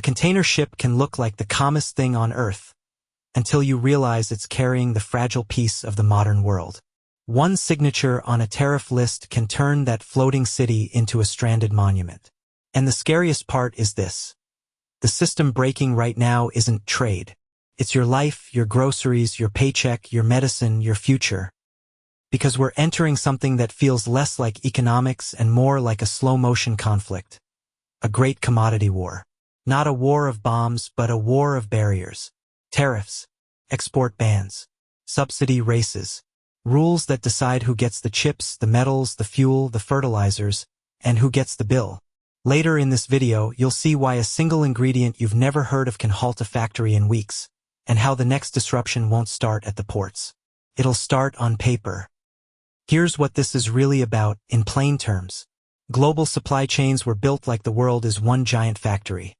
container ship can look like the calmest thing on Earth, until you realize it's carrying the fragile piece of the modern world. One signature on a tariff list can turn that floating city into a stranded monument. And the scariest part is this. The system breaking right now isn't trade. It's your life, your groceries, your paycheck, your medicine, your future. Because we're entering something that feels less like economics and more like a slow-motion conflict. A great commodity war. Not a war of bombs, but a war of barriers. Tariffs, export bans, subsidy races, rules that decide who gets the chips, the metals, the fuel, the fertilizers, and who gets the bill. Later in this video, you'll see why a single ingredient you've never heard of can halt a factory in weeks, and how the next disruption won't start at the ports. It'll start on paper. Here's what this is really about, in plain terms. Global supply chains were built like the world is one giant factory.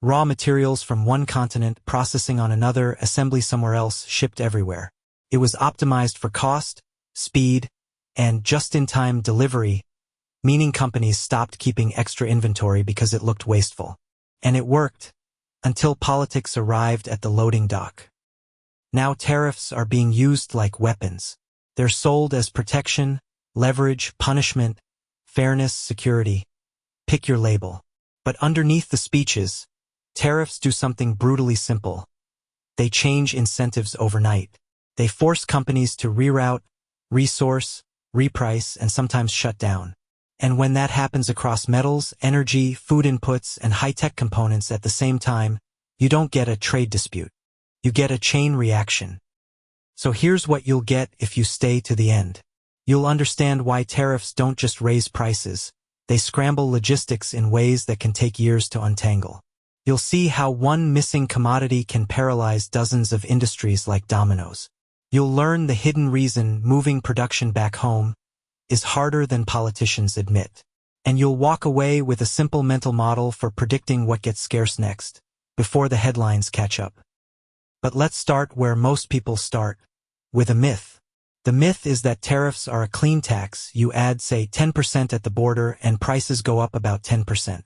Raw materials from one continent, processing on another, assembly somewhere else, shipped everywhere. It was optimized for cost, speed, and just-in-time delivery, meaning companies stopped keeping extra inventory because it looked wasteful. And it worked, until politics arrived at the loading dock. Now tariffs are being used like weapons. They're sold as protection, leverage, punishment, fairness, security. Pick your label. But underneath the speeches, tariffs do something brutally simple. They change incentives overnight. They force companies to reroute, resource, reprice, and sometimes shut down. And when that happens across metals, energy, food inputs, and high-tech components at the same time, you don't get a trade dispute. You get a chain reaction. So here's what you'll get if you stay to the end. You'll understand why tariffs don't just raise prices. They scramble logistics in ways that can take years to untangle. You'll see how one missing commodity can paralyze dozens of industries like dominoes. You'll learn the hidden reason moving production back home is harder than politicians admit. And you'll walk away with a simple mental model for predicting what gets scarce next, before the headlines catch up. But let's start where most people start, with a myth. The myth is that tariffs are a clean tax. You add, say, 10% at the border and prices go up about 10%.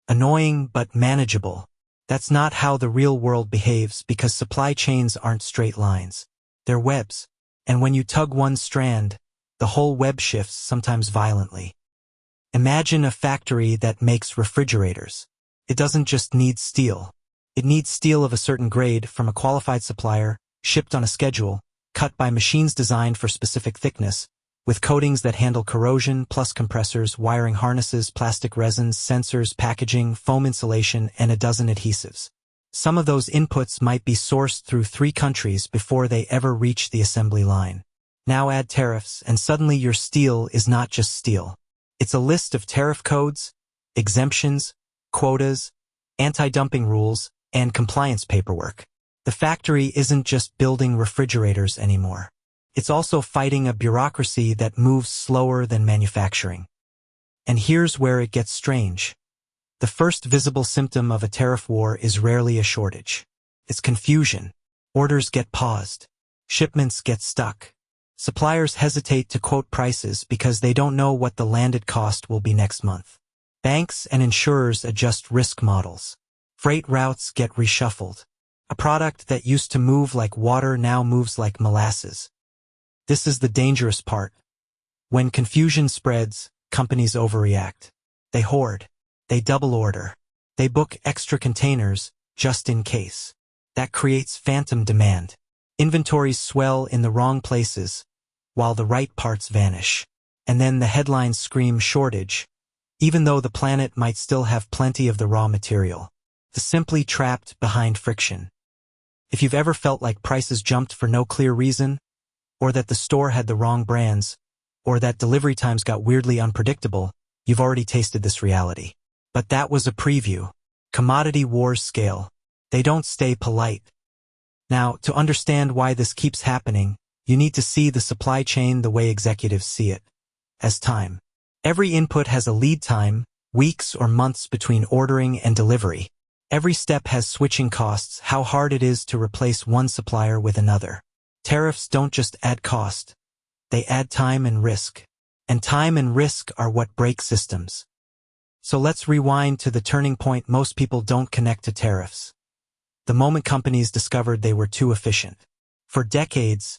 Annoying but manageable. That's not how the real world behaves, because supply chains aren't straight lines. They're webs. And when you tug one strand, the whole web shifts, sometimes violently. Imagine a factory that makes refrigerators. It doesn't just need steel. It needs steel of a certain grade from a qualified supplier, shipped on a schedule, cut by machines designed for specific thickness, with coatings that handle corrosion, plus compressors, wiring harnesses, plastic resins, sensors, packaging, foam insulation, and a dozen adhesives. Some of those inputs might be sourced through 3 countries before they ever reach the assembly line. Now add tariffs, and suddenly your steel is not just steel. It's a list of tariff codes, exemptions, quotas, anti-dumping rules, and compliance paperwork. The factory isn't just building refrigerators anymore. It's also fighting a bureaucracy that moves slower than manufacturing. And here's where it gets strange. The first visible symptom of a tariff war is rarely a shortage. It's confusion. Orders get paused. Shipments get stuck. Suppliers hesitate to quote prices because they don't know what the landed cost will be next month. Banks and insurers adjust risk models. Freight routes get reshuffled. A product that used to move like water now moves like molasses. This is the dangerous part. When confusion spreads, companies overreact. They hoard. They double order. They book extra containers, just in case. That creates phantom demand. Inventories swell in the wrong places, while the right parts vanish. And then the headlines scream shortage, even though the planet might still have plenty of the raw material. The simply trapped behind friction. If you've ever felt like prices jumped for no clear reason, or that the store had the wrong brands, or that delivery times got weirdly unpredictable, you've already tasted this reality. But that was a preview. Commodity wars scale. They don't stay polite. Now, to understand why this keeps happening, you need to see the supply chain the way executives see it, as time. Every input has a lead time, weeks or months between ordering and delivery. Every step has switching costs, how hard it is to replace one supplier with another. Tariffs don't just add cost. They add time and risk. And time and risk are what break systems. So let's rewind to the turning point most people don't connect to tariffs. The moment companies discovered they were too efficient. For decades,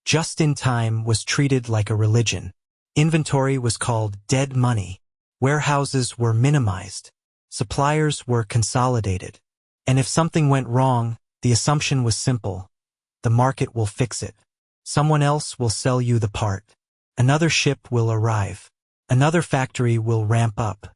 just-in-time was treated like a religion. Inventory was called dead money. Warehouses were minimized. Suppliers were consolidated. And if something went wrong, the assumption was simple. The market will fix it. Someone else will sell you the part. Another ship will arrive. Another factory will ramp up.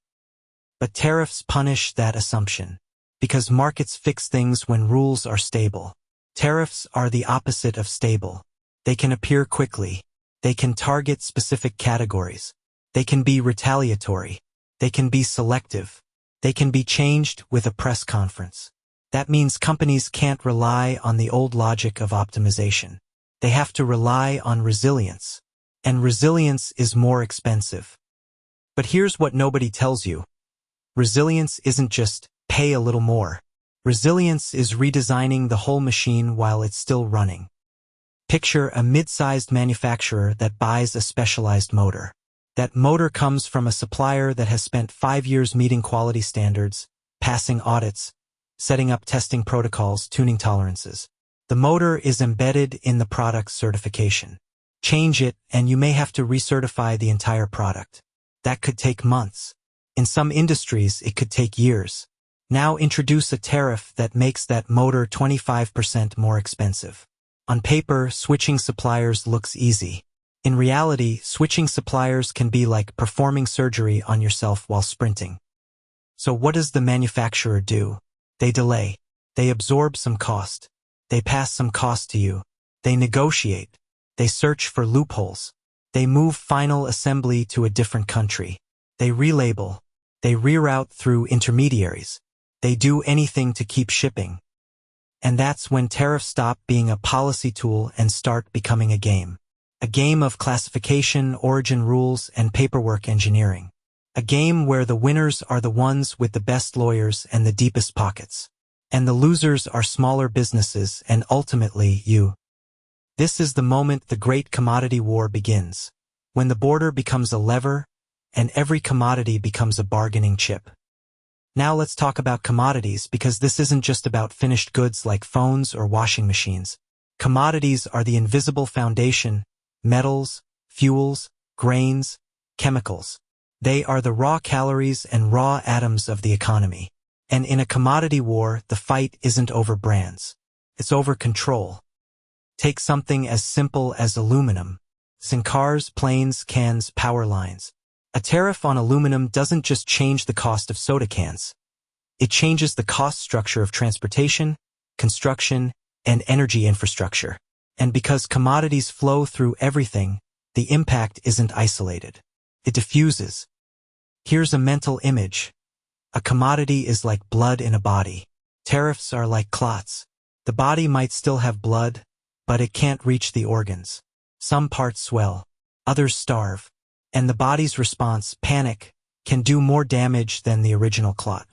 But tariffs punish that assumption. Because markets fix things when rules are stable. Tariffs are the opposite of stable. They can appear quickly. They can target specific categories. They can be retaliatory. They can be selective. They can be changed with a press conference. That means companies can't rely on the old logic of optimization. They have to rely on resilience. And resilience is more expensive. But here's what nobody tells you. Resilience isn't just pay a little more. Resilience is redesigning the whole machine while it's still running. Picture a mid-sized manufacturer that buys a specialized motor. That motor comes from a supplier that has spent 5 years meeting quality standards, passing audits, setting up testing protocols, tuning tolerances. The motor is embedded in the product's certification. Change it, and you may have to recertify the entire product. That could take months. In some industries, it could take years. Now introduce a tariff that makes that motor 25% more expensive. On paper, switching suppliers looks easy. In reality, switching suppliers can be like performing surgery on yourself while sprinting. So what does the manufacturer do? They delay. They absorb some cost. They pass some cost to you. They negotiate. They search for loopholes. They move final assembly to a different country. They relabel. They reroute through intermediaries. They do anything to keep shipping. And that's when tariffs stop being a policy tool and start becoming a game. A game of classification, origin rules, and paperwork engineering. A game where the winners are the ones with the best lawyers and the deepest pockets. And the losers are smaller businesses and ultimately you. This is the moment the great commodity war begins. When the border becomes a lever, and every commodity becomes a bargaining chip. Now let's talk about commodities because this isn't just about finished goods like phones or washing machines. Commodities are the invisible foundation, metals, fuels, grains, chemicals. They are the raw calories and raw atoms of the economy. And in a commodity war, the fight isn't over brands. It's over control. Take something as simple as aluminum. It's in cars, planes, cans, power lines. A tariff on aluminum doesn't just change the cost of soda cans. It changes the cost structure of transportation, construction, and energy infrastructure. And because commodities flow through everything, the impact isn't isolated. It diffuses. Here's a mental image. A commodity is like blood in a body. Tariffs are like clots. The body might still have blood, but it can't reach the organs. Some parts swell, others starve. And the body's response, panic, can do more damage than the original clot.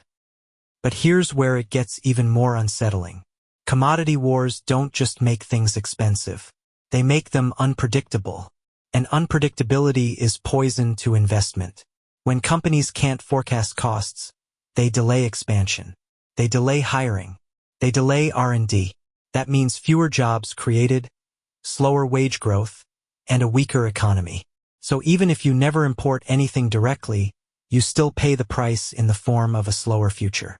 But here's where it gets even more unsettling. Commodity wars don't just make things expensive. They make them unpredictable. And unpredictability is poison to investment. When companies can't forecast costs, they delay expansion. They delay hiring. They delay R&D. That means fewer jobs created, slower wage growth, and a weaker economy. So even if you never import anything directly, you still pay the price in the form of a slower future.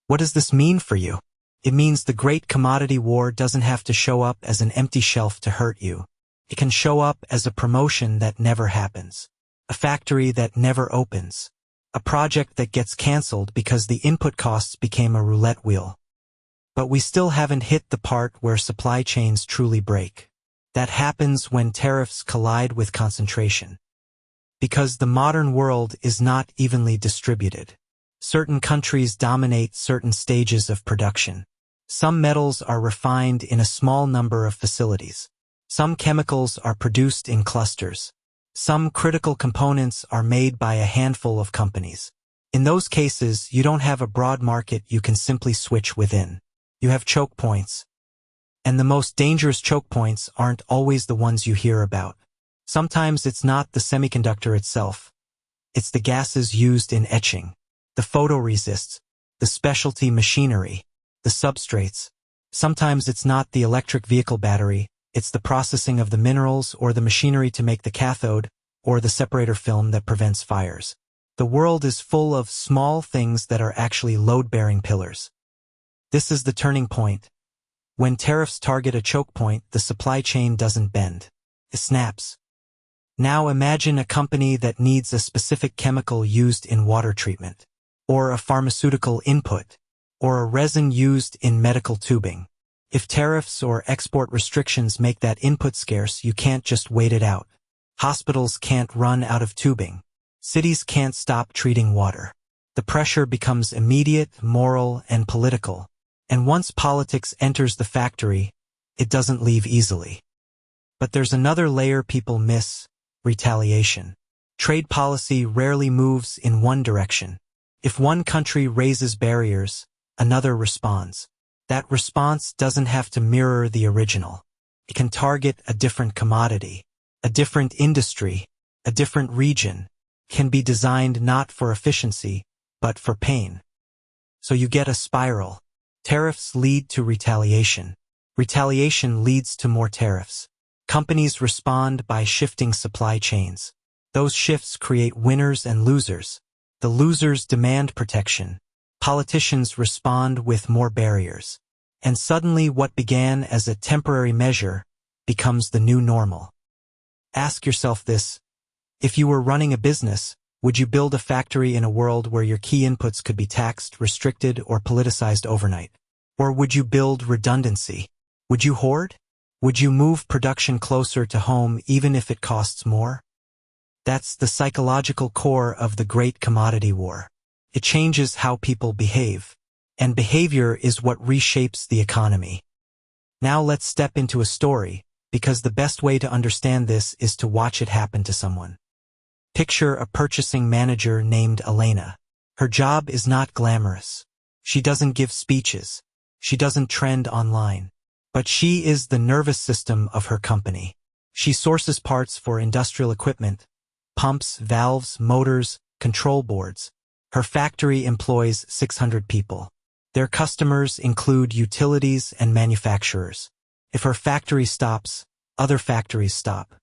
What does this mean for you? It means the great commodity war doesn't have to show up as an empty shelf to hurt you. It can show up as a promotion that never happens, a factory that never opens, a project that gets canceled because the input costs became a roulette wheel. But we still haven't hit the part where supply chains truly break. That happens when tariffs collide with concentration. Because the modern world is not evenly distributed. Certain countries dominate certain stages of production. Some metals are refined in a small number of facilities. Some chemicals are produced in clusters. Some critical components are made by a handful of companies. In those cases, you don't have a broad market you can simply switch within. You have choke points. And the most dangerous choke points aren't always the ones you hear about. Sometimes it's not the semiconductor itself. It's the gases used in etching, the photoresists, the specialty machinery, the substrates. Sometimes it's not the electric vehicle battery, it's the processing of the minerals or the machinery to make the cathode or the separator film that prevents fires. The world is full of small things that are actually load-bearing pillars. This is the turning point. When tariffs target a choke point, the supply chain doesn't bend. It snaps. Now imagine a company that needs a specific chemical used in water treatment, or a pharmaceutical input, or a resin used in medical tubing. If tariffs or export restrictions make that input scarce, you can't just wait it out. Hospitals can't run out of tubing. Cities can't stop treating water. The pressure becomes immediate, moral, and political. And once politics enters the factory, it doesn't leave easily. But there's another layer people miss: retaliation. Trade policy rarely moves in one direction. If one country raises barriers, another responds. That response doesn't have to mirror the original. It can target a different commodity, a different industry, a different region. Can be designed not for efficiency, but for pain. So you get a spiral. Tariffs lead to retaliation. Retaliation leads to more tariffs. Companies respond by shifting supply chains. Those shifts create winners and losers. The losers demand protection. Politicians respond with more barriers. And suddenly what began as a temporary measure becomes the new normal. Ask yourself this: if you were running a business, would you build a factory in a world where your key inputs could be taxed, restricted, or politicized overnight? Or would you build redundancy? Would you hoard? Would you move production closer to home even if it costs more? That's the psychological core of the great commodity war. It changes how people behave. And behavior is what reshapes the economy. Now let's step into a story, because the best way to understand this is to watch it happen to someone. Picture a purchasing manager named Elena. Her job is not glamorous. She doesn't give speeches. She doesn't trend online. But she is the nervous system of her company. She sources parts for industrial equipment: pumps, valves, motors, control boards. Her factory employs 600 people. Their customers include utilities and manufacturers. If her factory stops, other factories stop.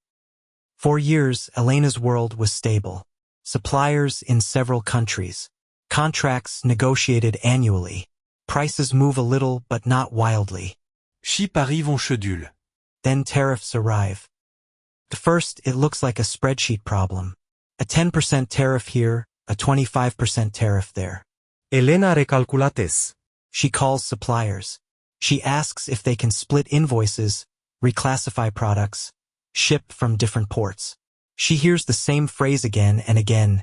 For years, Elena's world was stable. Suppliers in several countries. Contracts negotiated annually. Prices move a little but not wildly. Chip arrive en schedule. Then tariffs arrive. At first, it looks like a spreadsheet problem. A 10% tariff here, a 25% tariff there. Elena recalculates. She calls suppliers. She asks if they can split invoices, reclassify products, ship from different ports. She hears the same phrase again and again: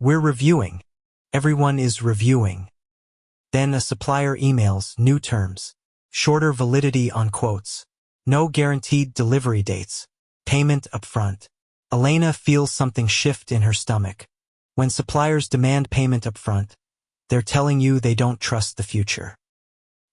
"We're reviewing." Everyone is reviewing. Then a supplier emails new terms, shorter validity on quotes, no guaranteed delivery dates, payment upfront. Elena feels something shift in her stomach. When suppliers demand payment upfront, they're telling you they don't trust the future.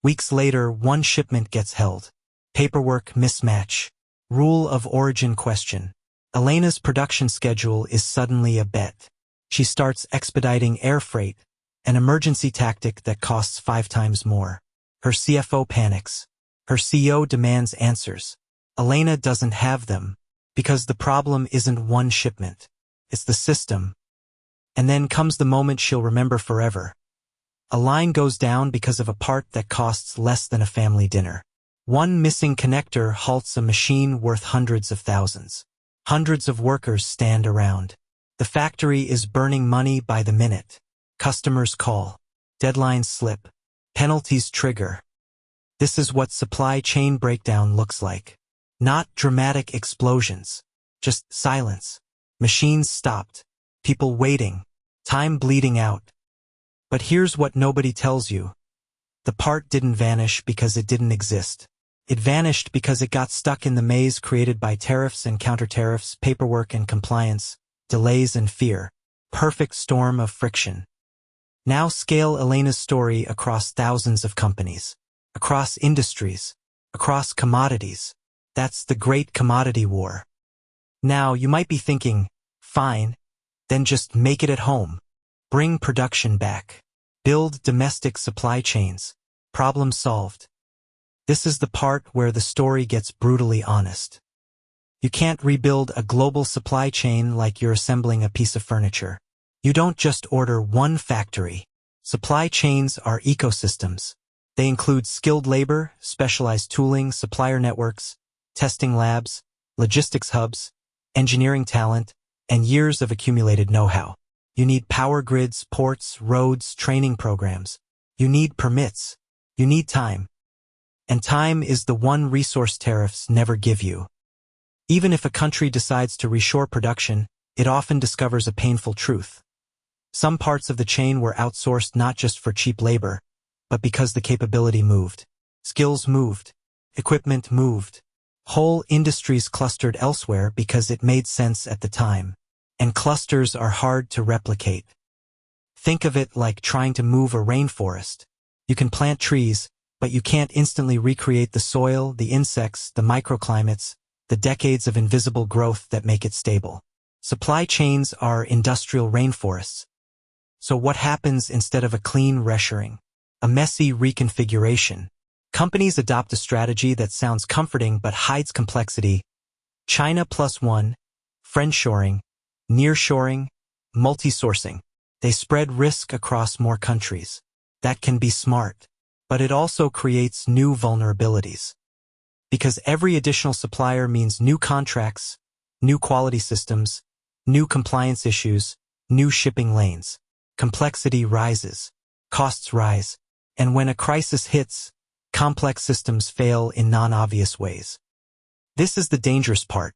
Weeks later, one shipment gets held. Paperwork mismatch. Rule of origin question. Elena's production schedule is suddenly a bet. She starts expediting air freight, an emergency tactic that costs 5 times more. Her CFO panics. Her CEO demands answers. Elena doesn't have them, because the problem isn't one shipment. It's the system. And then comes the moment she'll remember forever. A line goes down because of a part that costs less than a family dinner. One missing connector halts a machine worth hundreds of thousands. Hundreds of workers stand around. The factory is burning money by the minute. Customers call. Deadlines slip. Penalties trigger. This is what supply chain breakdown looks like. Not dramatic explosions. Just silence. Machines stopped. People waiting. Time bleeding out. But here's what nobody tells you. The part didn't vanish because it didn't exist. It vanished because it got stuck in the maze created by tariffs and counter-tariffs, paperwork and compliance, delays and fear. Perfect storm of friction. Now scale Elena's story across thousands of companies, across industries, across commodities. That's the great commodity war. Now, you might be thinking, fine, Then just make it at home. Bring production back. Build domestic supply chains. Problem solved. This is the part where the story gets brutally honest. You can't rebuild a global supply chain like you're assembling a piece of furniture. You don't just order one factory. Supply chains are ecosystems. They include skilled labor, specialized tooling, supplier networks, testing labs, logistics hubs, engineering talent, and years of accumulated know-how. You need power grids, ports, roads, training programs. You need permits. You need time. And time is the one resource tariffs never give you. Even if a country decides to reshore production, it often discovers a painful truth. Some parts of the chain were outsourced not just for cheap labor, but because the capability moved. Skills moved. Equipment moved. Whole industries clustered elsewhere because it made sense at the time. And clusters are hard to replicate. Think of it like trying to move a rainforest. You can plant trees, but you can't instantly recreate the soil, the insects, the microclimates, the decades of invisible growth that make it stable. Supply chains are industrial rainforests. So what happens instead of a clean reshoring? A messy reconfiguration. Companies adopt a strategy that sounds comforting but hides complexity. China plus one, friendshoring, nearshoring, multi-sourcing. They spread risk across more countries. That can be smart, but it also creates new vulnerabilities. Because every additional supplier means new contracts, new quality systems, new compliance issues, new shipping lanes. Complexity rises, costs rise, and when a crisis hits, complex systems fail in non-obvious ways. This is the dangerous part.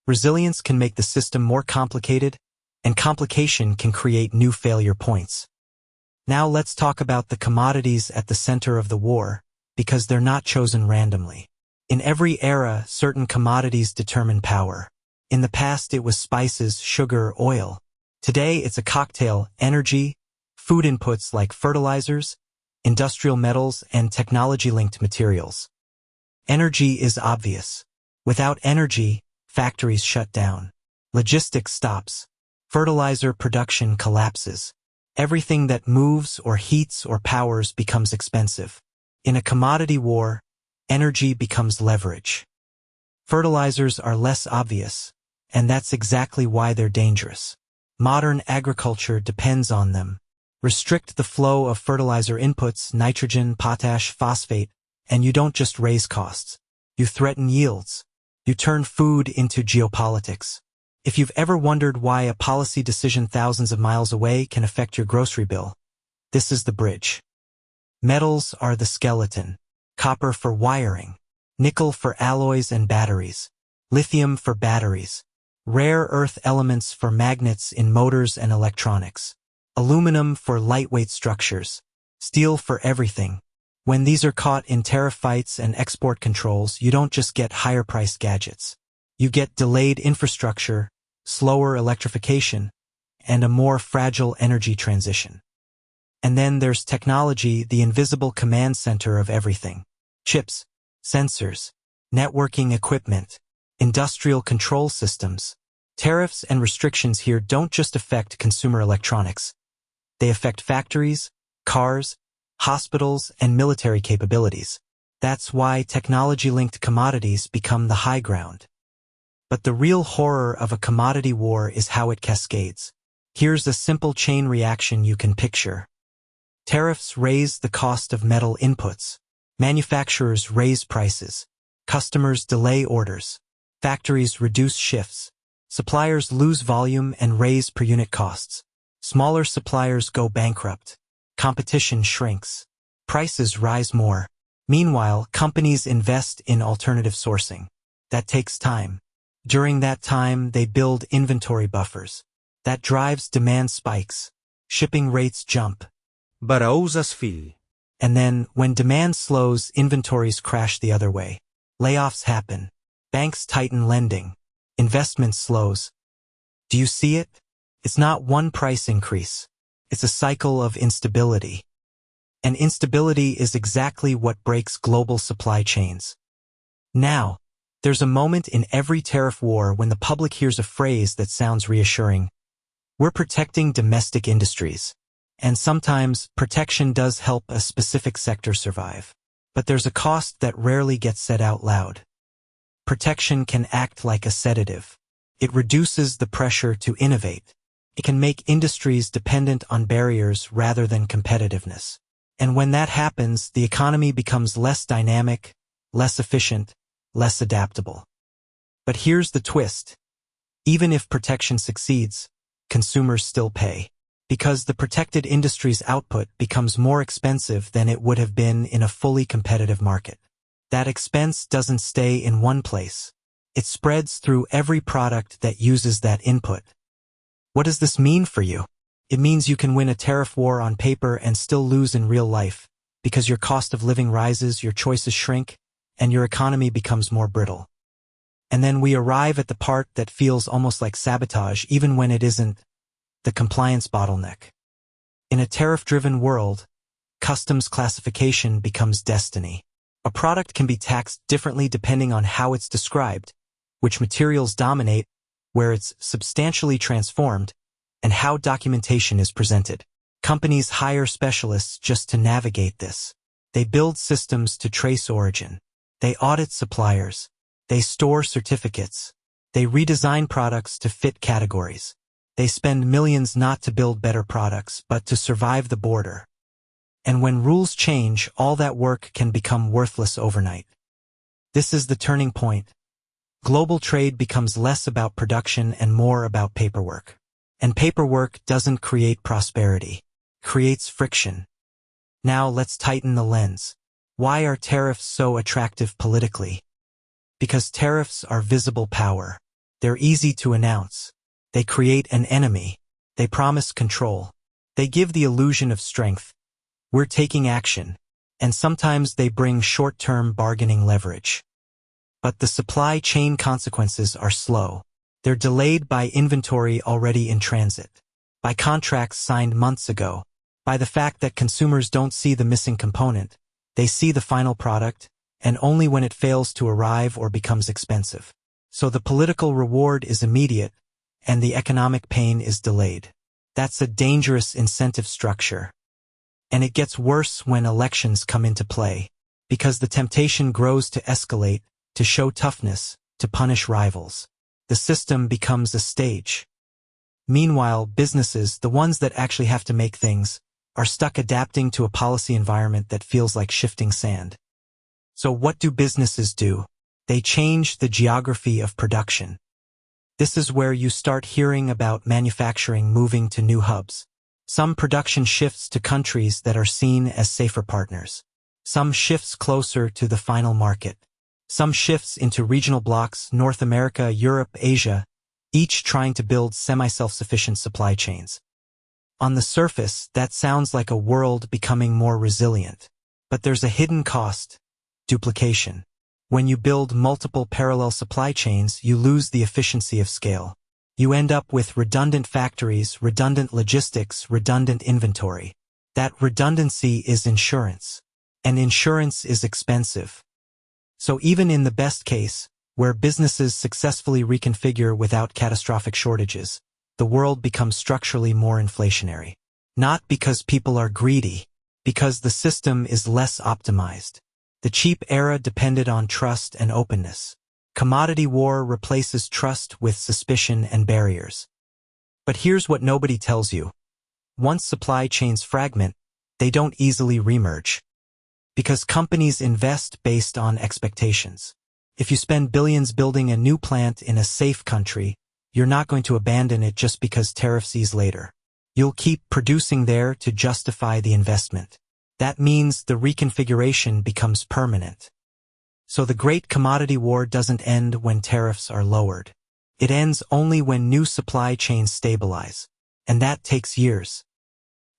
Resilience can make the system more complicated, and complication can create new failure points. Now let's talk about the commodities at the center of the war, because they're not chosen randomly. In every era, certain commodities determine power. In the past, it was spices, sugar, oil. Today, it's a cocktail: energy, food inputs like fertilizers, industrial metals, and technology-linked materials. Energy is obvious. Without energy, factories shut down. Logistics stops. Fertilizer production collapses. Everything that moves or heats or powers becomes expensive. In a commodity war, energy becomes leverage. Fertilizers are less obvious, and that's exactly why they're dangerous. Modern agriculture depends on them. Restrict the flow of fertilizer inputs, nitrogen, potash, phosphate, and you don't just raise costs. You threaten yields. You turn food into geopolitics. If you've ever wondered why a policy decision thousands of miles away can affect your grocery bill, this is the bridge. Metals are the skeleton. Copper for wiring. Nickel for alloys and batteries. Lithium for batteries. Rare earth elements for magnets in motors and electronics. Aluminum for lightweight structures. Steel for everything. When these are caught in tariff fights and export controls, you don't just get higher-priced gadgets. You get delayed infrastructure, slower electrification, and a more fragile energy transition. And then there's technology, the invisible command center of everything. Chips, sensors, networking equipment, industrial control systems. Tariffs and restrictions here don't just affect consumer electronics. They affect factories, cars, hospitals, and military capabilities. That's why technology-linked commodities become the high ground. But the real horror of a commodity war is how it cascades. Here's a simple chain reaction you can picture. Tariffs raise the cost of metal inputs. Manufacturers raise prices. Customers delay orders. Factories reduce shifts. Suppliers lose volume and raise per-unit costs. Smaller suppliers go bankrupt. Competition shrinks. Prices rise more. Meanwhile, companies invest in alternative sourcing. That takes time. During that time, they build inventory buffers. That drives demand spikes. Shipping rates jump. Baraúzas fill. And then, when demand slows, inventories crash the other way. Layoffs happen. Banks tighten lending. Investment slows. Do you see it? It's not one price increase. It's a cycle of instability. And instability is exactly what breaks global supply chains. Now, there's a moment in every tariff war when the public hears a phrase that sounds reassuring. We're protecting domestic industries. And sometimes, protection does help a specific sector survive. But there's a cost that rarely gets said out loud. Protection can act like a sedative. It reduces the pressure to innovate. It can make industries dependent on barriers rather than competitiveness. And when that happens, the economy becomes less dynamic, less efficient, less adaptable. But here's the twist. Even if protection succeeds, consumers still pay. Because the protected industry's output becomes more expensive than it would have been in a fully competitive market. That expense doesn't stay in one place. It spreads through every product that uses that input. What does this mean for you? It means you can win a tariff war on paper and still lose in real life, because your cost of living rises, your choices shrink, and your economy becomes more brittle. And then we arrive at the part that feels almost like sabotage, even when it isn't, the compliance bottleneck. In a tariff-driven world, customs classification becomes destiny. A product can be taxed differently depending on how it's described, which materials dominate, where it's substantially transformed, and how documentation is presented. Companies hire specialists just to navigate this. They build systems to trace origin. They audit suppliers. They store certificates. They redesign products to fit categories. They spend millions not to build better products, but to survive the border. And when rules change, all that work can become worthless overnight. This is the turning point. Global trade becomes less about production and more about paperwork. And paperwork doesn't create prosperity. It creates friction. Now let's tighten the lens. Why are tariffs so attractive politically? Because tariffs are visible power. They're easy to announce. They create an enemy. They promise control. They give the illusion of strength. We're taking action. And sometimes they bring short-term bargaining leverage. But the supply chain consequences are slow. They're delayed by inventory already in transit, by contracts signed months ago, by the fact that consumers don't see the missing component. They see the final product, and only when it fails to arrive or becomes expensive. So the political reward is immediate, and the economic pain is delayed. That's a dangerous incentive structure. And it gets worse when elections come into play, because the temptation grows to escalate, to show toughness, to punish rivals. The system becomes a stage. Meanwhile, businesses, the ones that actually have to make things, are stuck adapting to a policy environment that feels like shifting sand. So what do businesses do? They change the geography of production. This is where you start hearing about manufacturing moving to new hubs. Some production shifts to countries that are seen as safer partners. Some shifts closer to the final market. Some shifts into regional blocks, North America, Europe, Asia, each trying to build semi-self-sufficient supply chains. On the surface, that sounds like a world becoming more resilient. But there's a hidden cost: duplication. When you build multiple parallel supply chains, you lose the efficiency of scale. You end up with redundant factories, redundant logistics, redundant inventory. That redundancy is insurance. And insurance is expensive. So even in the best case, where businesses successfully reconfigure without catastrophic shortages, the world becomes structurally more inflationary. Not because people are greedy, because the system is less optimized. The cheap era depended on trust and openness. Commodity war replaces trust with suspicion and barriers. But here's what nobody tells you. Once supply chains fragment, they don't easily remerge. Because companies invest based on expectations. If you spend billions building a new plant in a safe country, you're not going to abandon it just because tariffs ease later. You'll keep producing there to justify the investment. That means the reconfiguration becomes permanent. So the great commodity war doesn't end when tariffs are lowered. It ends only when new supply chains stabilize. And that takes years.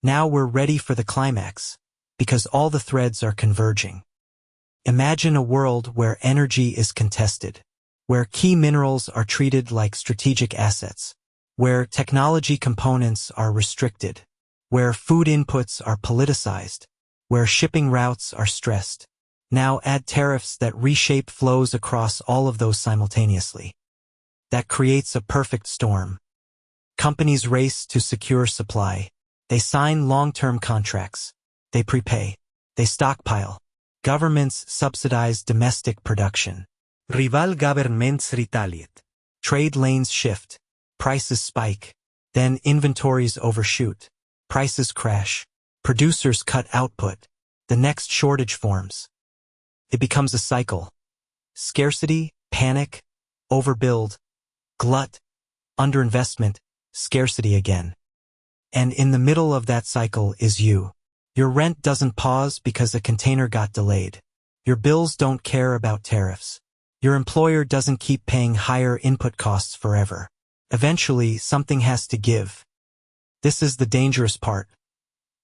Now we're ready for the climax, because all the threads are converging. Imagine a world where energy is contested, where key minerals are treated like strategic assets, where technology components are restricted, where food inputs are politicized, where shipping routes are stressed. Now add tariffs that reshape flows across all of those simultaneously. That creates a perfect storm. Companies race to secure supply. They sign long-term contracts. They prepay. They stockpile. Governments subsidize domestic production. Rival governments retaliate. Trade lanes shift. Prices spike. Then inventories overshoot. Prices crash. Producers cut output. The next shortage forms. It becomes a cycle. Scarcity, panic, overbuild, glut, underinvestment, scarcity again. And in the middle of that cycle is you. Your rent doesn't pause because a container got delayed. Your bills don't care about tariffs. Your employer doesn't keep paying higher input costs forever. Eventually, something has to give. This is the dangerous part.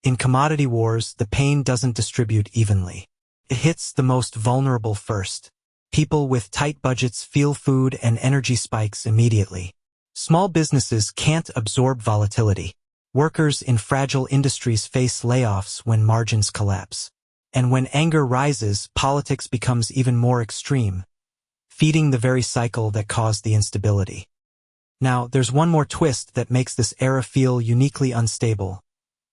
In commodity wars, the pain doesn't distribute evenly. It hits the most vulnerable first. People with tight budgets feel food and energy spikes immediately. Small businesses can't absorb volatility. Workers in fragile industries face layoffs when margins collapse. And when anger rises, politics becomes even more extreme, feeding the very cycle that caused the instability. Now, there's one more twist that makes this era feel uniquely unstable.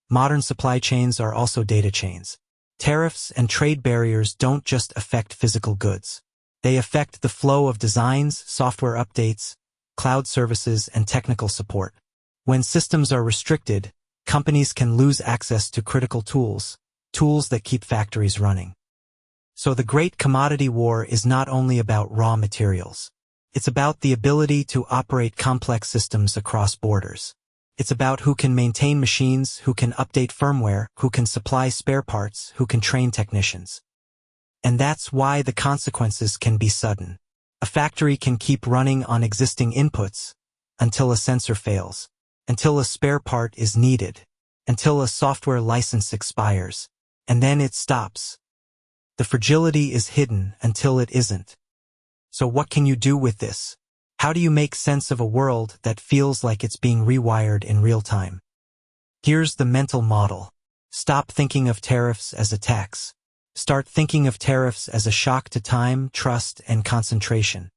Modern supply chains are also data chains. Tariffs and trade barriers don't just affect physical goods. They affect the flow of designs, software updates, cloud services, and technical support. When systems are restricted, companies can lose access to critical tools that keep factories running. So the Great Commodity War is not only about raw materials. It's about the ability to operate complex systems across borders. It's about who can maintain machines, who can update firmware, who can supply spare parts, who can train technicians. And that's why the consequences can be sudden. A factory can keep running on existing inputs until a sensor fails, until a spare part is needed, until a software license expires, and then it stops. The fragility is hidden until it isn't. So what can you do with this? How do you make sense of a world that feels like it's being rewired in real time? Here's the mental model. Stop thinking of tariffs as a tax. Start thinking of tariffs as a shock to time, trust, and concentration.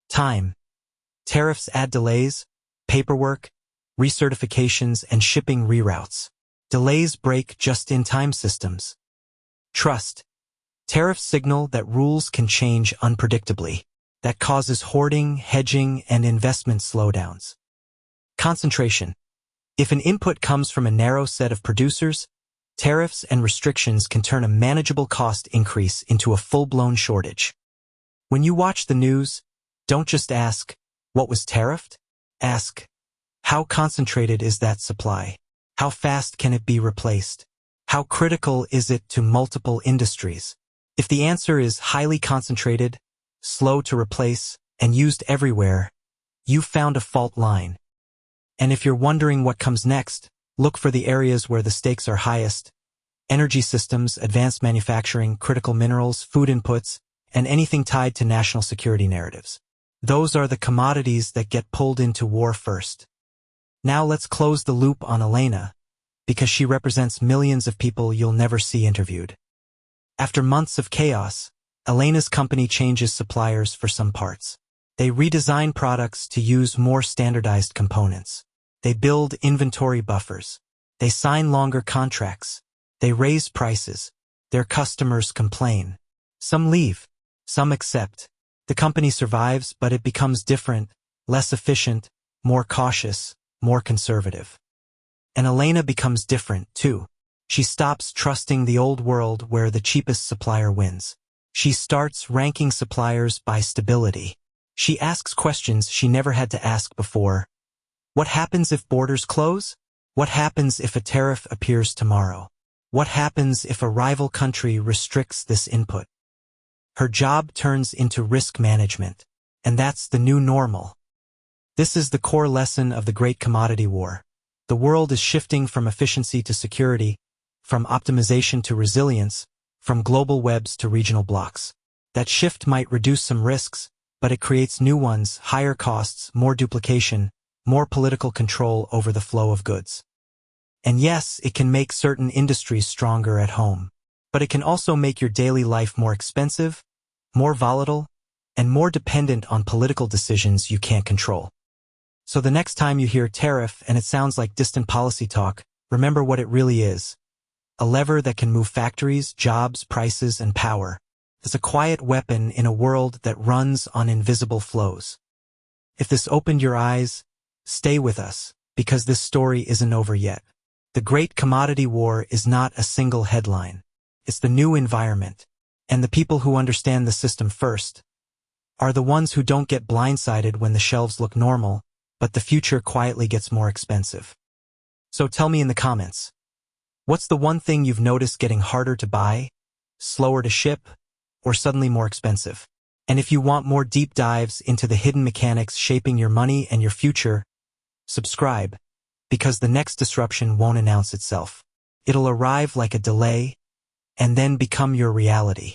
Time. Tariffs add delays, paperwork, recertifications, and shipping reroutes. Delays break just-in-time systems. Trust. Tariffs signal that rules can change unpredictably. That causes hoarding, hedging, and investment slowdowns. Concentration. If an input comes from a narrow set of producers, tariffs and restrictions can turn a manageable cost increase into a full-blown shortage. When you watch the news, don't just ask, what was tariffed? Ask, how concentrated is that supply? How fast can it be replaced? How critical is it to multiple industries? If the answer is highly concentrated, slow to replace, and used everywhere, you've found a fault line. And if you're wondering what comes next, look for the areas where the stakes are highest: energy systems, advanced manufacturing, critical minerals, food inputs, and anything tied to national security narratives. Those are the commodities that get pulled into war first. Now let's close the loop on Elena, because she represents millions of people you'll never see interviewed. After months of chaos, Elena's company changes suppliers for some parts. They redesign products to use more standardized components. They build inventory buffers. They sign longer contracts. They raise prices. Their customers complain. Some leave. Some accept. The company survives, but it becomes different, less efficient, more cautious, more conservative. And Elena becomes different, too. She stops trusting the old world where the cheapest supplier wins. She starts ranking suppliers by stability. She asks questions she never had to ask before. What happens if borders close? What happens if a tariff appears tomorrow? What happens if a rival country restricts this input? Her job turns into risk management, and that's the new normal. This is the core lesson of the Great Commodity War. The world is shifting from efficiency to security, from optimization to resilience, from global webs to regional blocks. That shift might reduce some risks, but it creates new ones: higher costs, more duplication, more political control over the flow of goods. And yes, it can make certain industries stronger at home, but it can also make your daily life more expensive, more volatile, and more dependent on political decisions you can't control. So the next time you hear tariff and it sounds like distant policy talk, remember what it really is. A lever that can move factories, jobs, prices, and power. It's a quiet weapon in a world that runs on invisible flows. If this opened your eyes, stay with us, because this story isn't over yet. The Great Commodity War is not a single headline. It's the new environment. And the people who understand the system first are the ones who don't get blindsided when the shelves look normal, but the future quietly gets more expensive. So tell me in the comments, what's the one thing you've noticed getting harder to buy, slower to ship, or suddenly more expensive? And if you want more deep dives into the hidden mechanics shaping your money and your future, subscribe, because the next disruption won't announce itself. It'll arrive like a delay, and then become your reality.